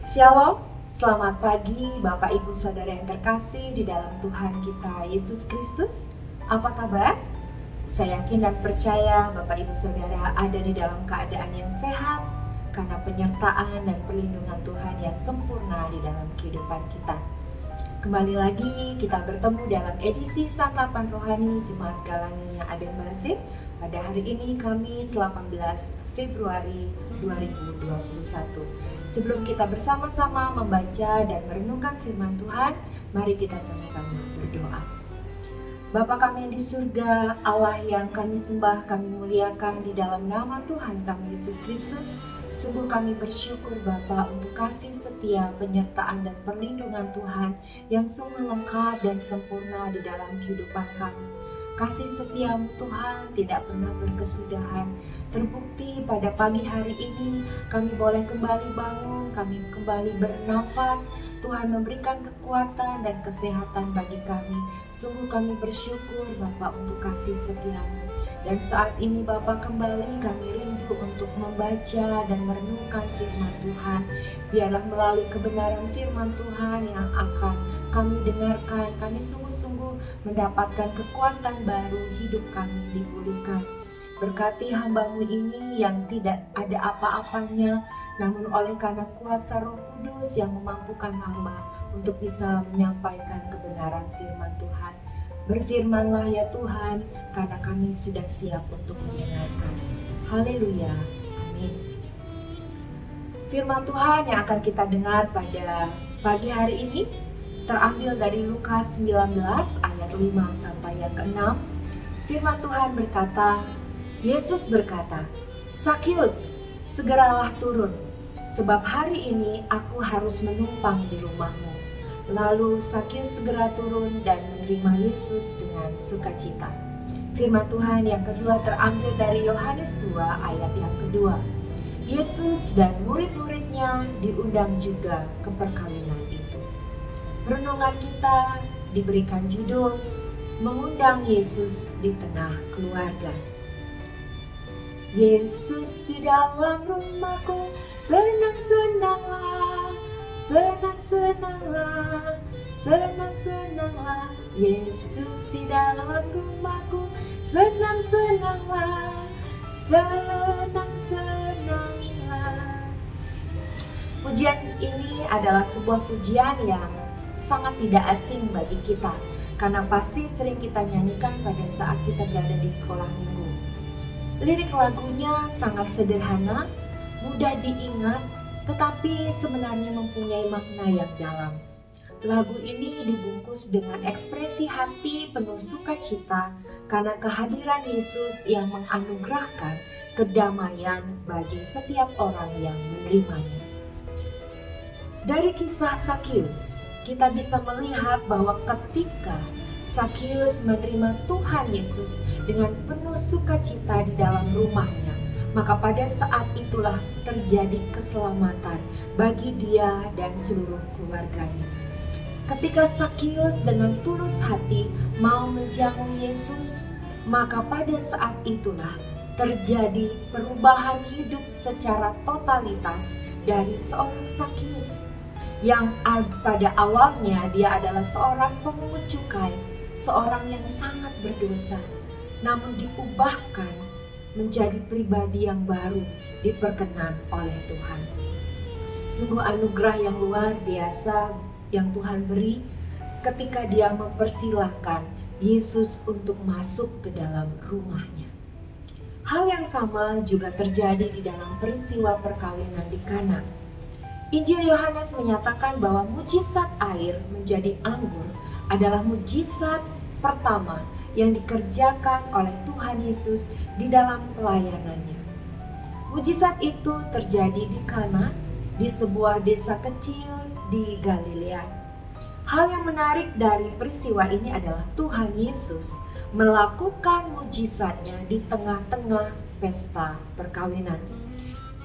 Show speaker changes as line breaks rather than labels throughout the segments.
Shalom, selamat pagi Bapak Ibu Saudara yang terkasih di dalam Tuhan kita Yesus Kristus. Apa kabar? Saya yakin dan percaya Bapak Ibu Saudara ada di dalam keadaan yang sehat karena penyertaan dan perlindungan Tuhan yang sempurna di dalam kehidupan kita. Kembali lagi kita bertemu dalam edisi Santapan Rohani Jemaat Galania Aden Basih pada hari ini Kamis 18 Februari 2021. Sebelum kita bersama-sama membaca dan merenungkan firman Tuhan, mari kita sama-sama berdoa. Bapa kami yang di surga, Allah yang kami sembah, kami muliakan di dalam nama Tuhan kami Yesus Kristus. Sungguh kami bersyukur Bapa untuk kasih setia, penyertaan dan perlindungan Tuhan yang sungguh lengkap dan sempurna di dalam kehidupan kami. Kasih setiamu Tuhan tidak pernah berkesudahan. Terbukti pada pagi hari ini kami boleh kembali bangun, kami kembali bernafas. Tuhan memberikan kekuatan dan kesehatan bagi kami. Sungguh kami bersyukur Bapa untuk kasih setiamu. Dan saat ini Bapa kembali kami rindu untuk membaca dan merenungkan firman Tuhan. Biarlah melalui kebenaran firman Tuhan yang akan kami dengarkan, kami sungguh-sungguh mendapatkan kekuatan baru, hidup kami dipulihkan. Berkati hamba-Mu ini yang tidak ada apa-apanya, namun oleh karena kuasa Roh Kudus yang memampukan hamba untuk bisa menyampaikan kebenaran firman Tuhan. Berfirmanlah ya Tuhan, karena kami sudah siap untuk mendengarkan. Haleluya, amin. Firman Tuhan yang akan kita dengar pada pagi hari ini terambil dari Lukas 19 ayat 5 sampai yang ke-6. Firman Tuhan berkata, Yesus berkata, "Sakius, segeralah turun, sebab hari ini aku harus menumpang di rumahmu." Lalu Sakius segera turun dan menerima Yesus dengan sukacita. Firman Tuhan yang kedua terambil dari Yohanes 2 ayat yang kedua. Yesus dan murid-muridnya diundang juga ke perkawinan itu. Renungan kita diberikan judul Mengundang Yesus di Tengah Keluarga. Yesus di dalam rumahku, senang-senanglah, senang-senanglah, senang-senanglah. Yesus di dalam rumahku, senang-senanglah, senang-senanglah. Pujian ini adalah sebuah pujian yang sangat tidak asing bagi kita, karena pasti sering kita nyanyikan pada saat kita berada di sekolah minggu. Lirik lagunya sangat sederhana, mudah diingat, tetapi sebenarnya mempunyai makna yang dalam. Lagu ini dibungkus dengan ekspresi hati penuh sukacita karena kehadiran Yesus yang menganugerahkan kedamaian bagi setiap orang yang menerimanya. Dari kisah Sakius, kita bisa melihat bahwa ketika Sakius menerima Tuhan Yesus dengan penuh sukacita di dalam rumahnya, maka pada saat itulah terjadi keselamatan bagi dia dan seluruh keluarganya. Ketika Sakius dengan tulus hati mau menjamu Yesus, maka pada saat itulah terjadi perubahan hidup secara totalitas dari seorang Sakius yang pada awalnya dia adalah seorang pemungut cukai, seorang yang sangat berdosa, namun diubahkan menjadi pribadi yang baru, diperkenan oleh Tuhan. Sungguh anugerah yang luar biasa yang Tuhan beri ketika dia mempersilahkan Yesus untuk masuk ke dalam rumahnya. Hal yang sama juga terjadi di dalam peristiwa perkawinan di Kana. Injil Yohanes menyatakan bahwa mujizat air menjadi anggur adalah mujizat pertama yang dikerjakan oleh Tuhan Yesus di dalam pelayanannya. Mujizat itu terjadi di Kana, di sebuah desa kecil di Galilea. Hal yang menarik dari peristiwa ini adalah Tuhan Yesus melakukan mujizatnya di tengah-tengah pesta perkawinan.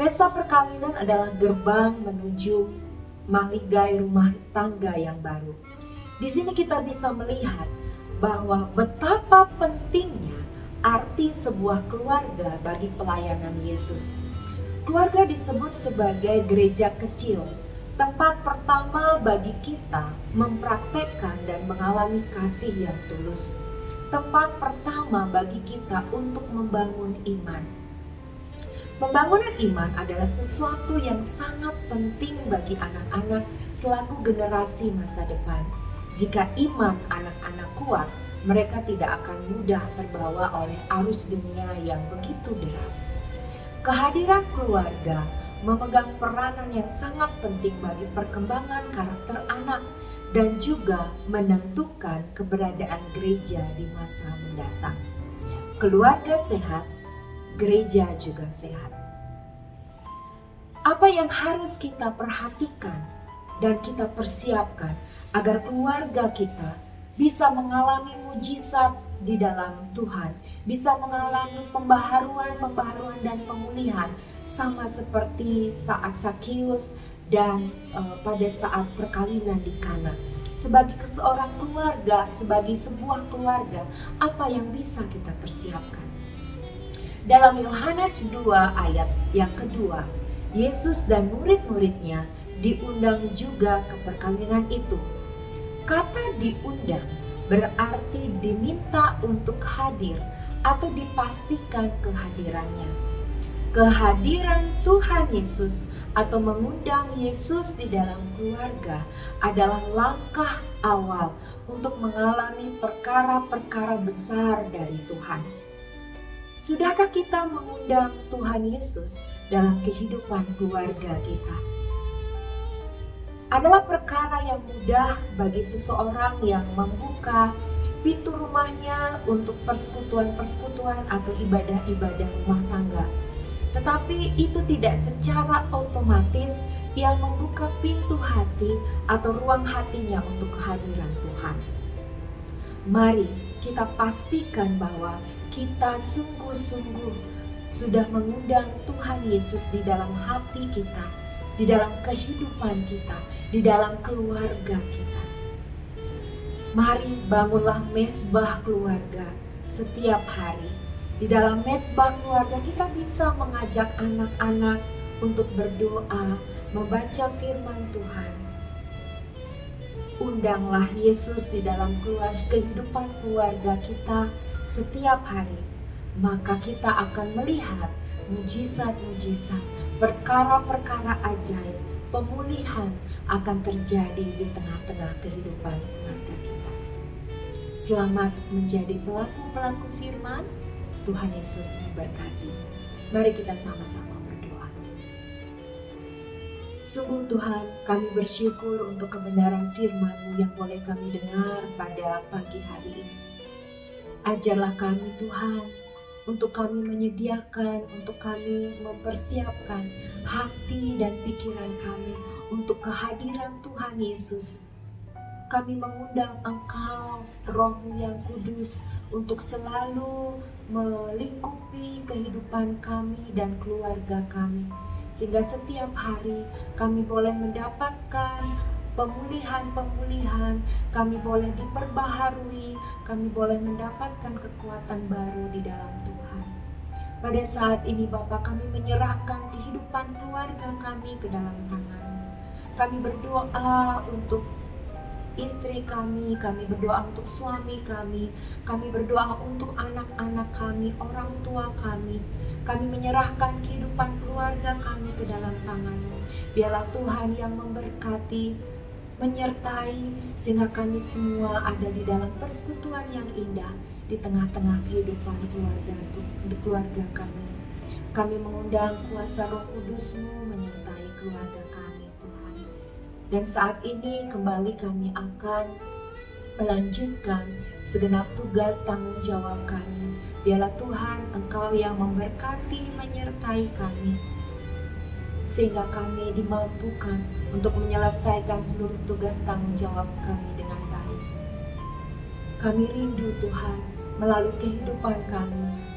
Pesta perkawinan adalah gerbang menuju maligai rumah tangga yang baru. Di sini kita bisa melihat bahwa betapa pentingnya arti sebuah keluarga bagi pelayanan Yesus. Keluarga disebut sebagai gereja kecil, tempat pertama bagi kita mempraktekkan dan mengalami kasih yang tulus. Tempat pertama bagi kita untuk membangun iman. Pembangunan iman adalah sesuatu yang sangat penting bagi anak-anak selaku generasi masa depan. Jika iman anak-anak kuat, mereka tidak akan mudah terbawa oleh arus dunia yang begitu deras. Kehadiran keluarga memegang peranan yang sangat penting bagi perkembangan karakter anak dan juga menentukan keberadaan gereja di masa mendatang. Keluarga sehat, gereja juga sehat. Apa yang harus kita perhatikan dan kita persiapkan agar keluarga kita bisa mengalami mujizat di dalam Tuhan, bisa mengalami pembaharuan dan pemulihan, sama seperti saat Sakius dan pada saat perkawinan di Kana. Sebagai seorang keluarga, sebagai sebuah keluarga, apa yang bisa kita persiapkan? Dalam Yohanes 2 ayat yang kedua, Yesus dan murid-muridnya diundang juga ke perkawinan itu. Kata diundang berarti diminta untuk hadir atau dipastikan kehadirannya. Kehadiran Tuhan Yesus atau mengundang Yesus di dalam keluarga adalah langkah awal untuk mengalami perkara-perkara besar dari Tuhan. Sudahkah kita mengundang Tuhan Yesus dalam kehidupan keluarga kita? Adalah perkara yang mudah bagi seseorang yang membuka pintu rumahnya untuk persekutuan-persekutuan atau ibadah-ibadah rumah tangga. Tetapi itu tidak secara otomatis ia membuka pintu hati atau ruang hatinya untuk kehadiran Tuhan. Mari kita pastikan bahwa kita sungguh-sungguh sudah mengundang Tuhan Yesus di dalam hati kita, di dalam kehidupan kita, di dalam keluarga kita. Mari bangunlah mezbah keluarga setiap hari. Di dalam mezbah keluarga kita bisa mengajak anak-anak untuk berdoa, membaca firman Tuhan. Undanglah Yesus di dalam kehidupan keluarga kita setiap hari. Maka kita akan melihat mujizat-mujizat, perkara-perkara ajaib, pemulihan akan terjadi di tengah-tengah kehidupan keluarga kita. Selamat menjadi pelaku-pelaku firman. Tuhan Yesus memberkati. Mari kita sama-sama berdoa. Sungguh Tuhan, kami bersyukur untuk kebenaran firman-Mu yang boleh kami dengar pada pagi hari ini. Ajarlah kami Tuhan, untuk kami menyediakan, untuk kami mempersiapkan hati dan pikiran kami untuk kehadiran Tuhan Yesus. Kami mengundang Engkau, Roh-Mu yang kudus, untuk selalu melingkupi kehidupan kami dan keluarga kami. Sehingga setiap hari kami boleh mendapatkan pemulihan-pemulihan, kami boleh diperbaharui, kami boleh mendapatkan kekuatan baru di dalam Tuhan. Pada saat ini Bapa, kami menyerahkan kehidupan keluarga kami ke dalam tangan-Mu. Kami berdoa untuk istri kami berdoa untuk suami kami berdoa untuk anak-anak kami, orang tua kami. Kami menyerahkan kehidupan keluarga kami ke dalam tangan-Mu. Biarlah Tuhan yang memberkati, menyertai, sehingga kami semua ada di dalam persekutuan yang indah di tengah-tengah kehidupan keluarga kami. Kami mengundang kuasa Roh Kudus-Mu menyertai keluarga kami, Tuhan. Dan saat ini kembali kami akan melanjutkan segenap tugas tanggung jawab kami. Biarlah Tuhan Engkau yang memberkati, menyertai kami, sehingga kami dimampukan untuk menyelesaikan seluruh tugas tanggung jawab kami dengan baik. Kami rindu Tuhan, melalui kehidupan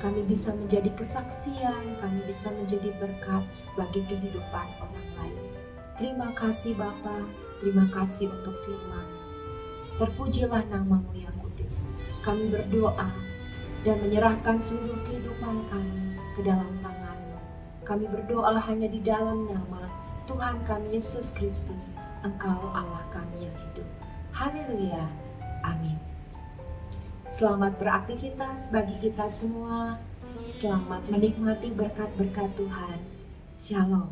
kami bisa menjadi kesaksian, kami bisa menjadi berkat bagi kehidupan orang lain. Terima kasih Bapa, terima kasih untuk firman. Terpujilah nama-Mu yang kudus. Kami berdoa dan menyerahkan seluruh kehidupan kami ke dalam tangan-Mu. Kami berdoa hanya di dalam nama Tuhan kami Yesus Kristus, Engkau Allah kami yang hidup. Haleluya. Amin. Selamat beraktivitas bagi kita semua. Selamat menikmati berkat-berkat Tuhan. Shalom.